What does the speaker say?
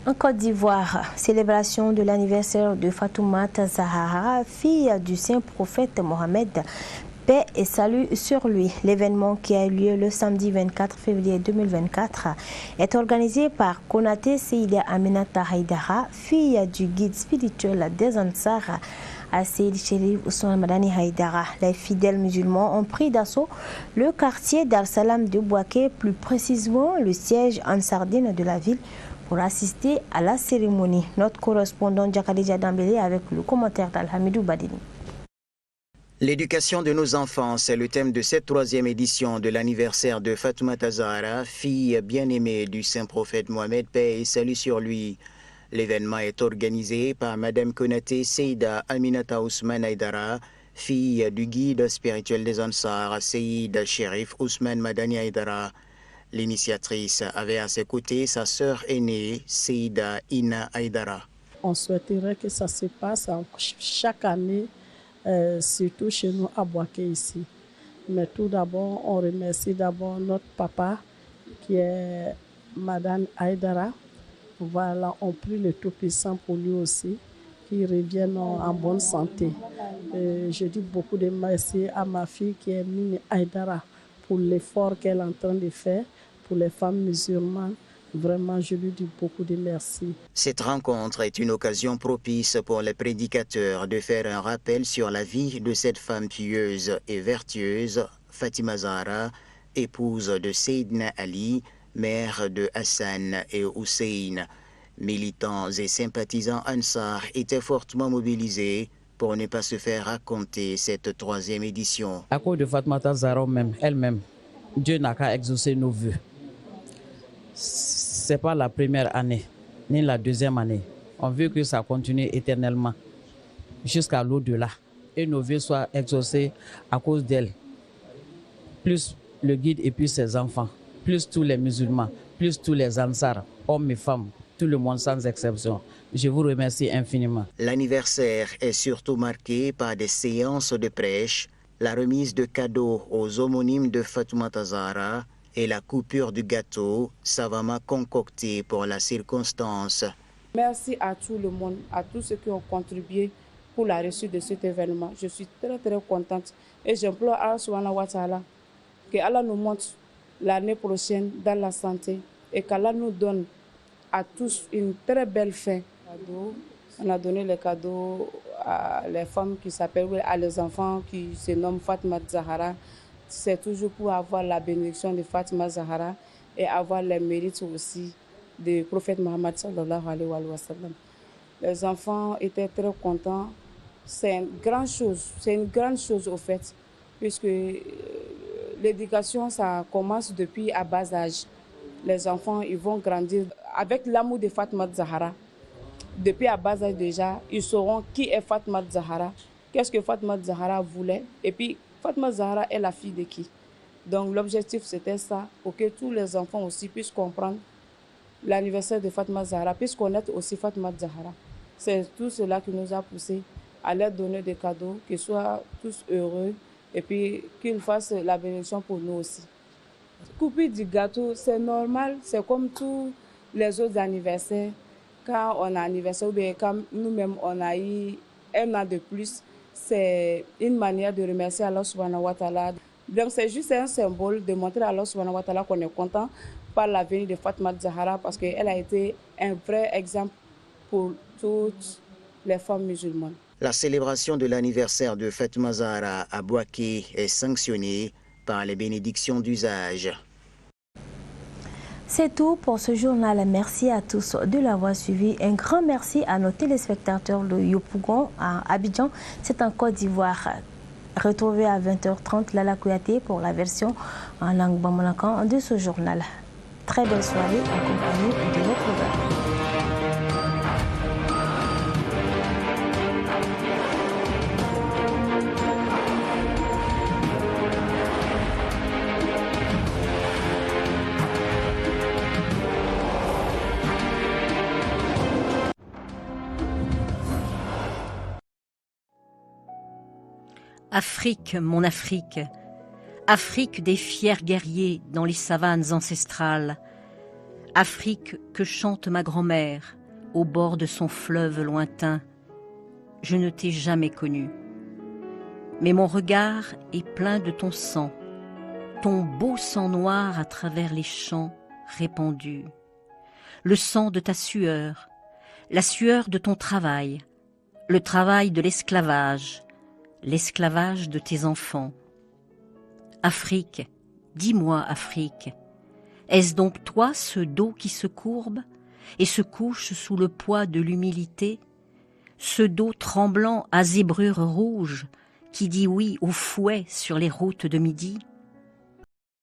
En Côte d'Ivoire, célébration de l'anniversaire de Fatoumata Zahara, fille du saint prophète Mohammed, paix et salut sur lui. L'événement qui a eu lieu le samedi 24 février 2024 est organisé par Konaté Seïda Aminata Haïdara, fille du guide spirituel des Ansar, à Seyd Chérif Ousmane Madani Haïdara. Les fidèles musulmans ont pris d'assaut le quartier d'Al-Salam de Bouaké, plus précisément le siège ansardine de la ville, pour assister à la cérémonie. Notre correspondant Djakadija Dambélé avec le commentaire d'Al-Hamidou Badini. L'éducation de nos enfants, c'est le thème de cette 3e édition de l'anniversaire de Fatoumata Zahara, fille bien-aimée du saint prophète Mohammed, paix et salut sur lui. L'événement est organisé par Madame Konaté Seïda Aminata Ousmane Haïdara, fille du guide spirituel des Ansar, Seyd Chérif Ousmane Madani Haïdara. L'initiatrice avait à ses côtés sa sœur aînée, Seïda Ina Haïdara. On souhaiterait que ça se passe chaque année, surtout chez nous à Bouaké ici. Mais tout d'abord, on remercie d'abord notre papa, qui est Madame Haïdara. Voilà, on prie le Tout-Puissant pour lui aussi, qu'il revienne en bonne santé. Je dis beaucoup de merci à ma fille qui est Mimi Haïdara pour l'effort qu'elle est en train de faire pour les femmes musulmanes. Vraiment, je lui dis beaucoup de merci. Cette rencontre est une occasion propice pour les prédicateurs de faire un rappel sur la vie de cette femme pieuse et vertueuse, Fatima Zahara, épouse de Seydina Ali, mère de Hassan et Hussein. Militants et sympathisants Ansar étaient fortement mobilisés pour ne pas se faire raconter cette 3e édition. À cause de Fatoumata Zahara elle-même, Dieu n'a qu'à exaucer nos vœux. Ce n'est pas la première année, ni la 2e année. On veut que ça continue éternellement, jusqu'à l'au-delà. Et nos vœux soient exaucés à cause d'elle. Plus le guide et puis ses enfants, plus tous les musulmans, plus tous les Ansar, hommes et femmes, tout le monde sans exception. Je vous remercie infiniment. L'anniversaire est surtout marqué par des séances de prêche, la remise de cadeaux aux homonymes de Fatoumata Zahara et la coupure du gâteau savamment concocté pour la circonstance. Merci à tout le monde, à tous ceux qui ont contribué pour la réussite de cet événement. Je suis très contente et j'implore Allah subhanahu wa ta'ala que Allah nous montre l'année prochaine dans la santé et qu'Allah nous donne à tous une très belle fin. On a donné les cadeaux à les femmes qui s'appellent, à les enfants qui se nomment Fatima Zahara. C'est toujours pour avoir la bénédiction de Fatima Zahara et avoir les mérites aussi du prophète Mohammed sallallahu alayhi wa sallam. Les enfants étaient très contents. C'est une grande chose au fait, puisque l'éducation, ça commence depuis à bas âge. Les enfants, ils vont grandir avec l'amour de Fatima Zahara. Depuis à bas âge déjà, ils sauront qui est Fatima Zahara, qu'est-ce que Fatima Zahara voulait, et puis Fatima Zahara est la fille de qui. Donc l'objectif c'était ça, pour que tous les enfants aussi puissent comprendre l'anniversaire de Fatima Zahara, puissent connaître aussi Fatima Zahara. C'est tout cela qui nous a poussé à leur donner des cadeaux, qu'ils soient tous heureux, et puis qu'ils fassent la bénédiction pour nous aussi. Couper du gâteau, c'est normal, c'est comme tous les autres anniversaires. Quand on a un anniversaire ou bien quand nous-mêmes on a eu un an de plus, c'est une manière de remercier Allah subhanahu wa ta'ala. Donc c'est juste un symbole de montrer à Allah subhanahu wa ta'ala qu'on est content par la venue de Fatima Zahara parce qu'elle a été un vrai exemple pour toutes les femmes musulmanes. La célébration de l'anniversaire de Fatima Zahara à Bouaké est sanctionnée par les bénédictions d'usage. C'est tout pour ce journal. Merci à tous de l'avoir suivi. Un grand merci à nos téléspectateurs de Yopougon à Abidjan. C'est en Côte d'Ivoire. Retrouvez à 20h30 Lala Kouyaté pour la version en langue bamanakan de ce journal. Très belle soirée en compagnie de nos programmes. Afrique, mon Afrique, Afrique des fiers guerriers dans les savanes ancestrales, Afrique que chante ma grand-mère au bord de son fleuve lointain, je ne t'ai jamais connue. Mais mon regard est plein de ton sang, ton beau sang noir à travers les champs répandus, le sang de ta sueur, la sueur de ton travail, le travail de l'esclavage de tes enfants. Afrique, dis-moi Afrique, est-ce donc toi ce dos qui se courbe et se couche sous le poids de l'humilité, ce dos tremblant à zébrure rouge qui dit oui au fouet sur les routes de midi?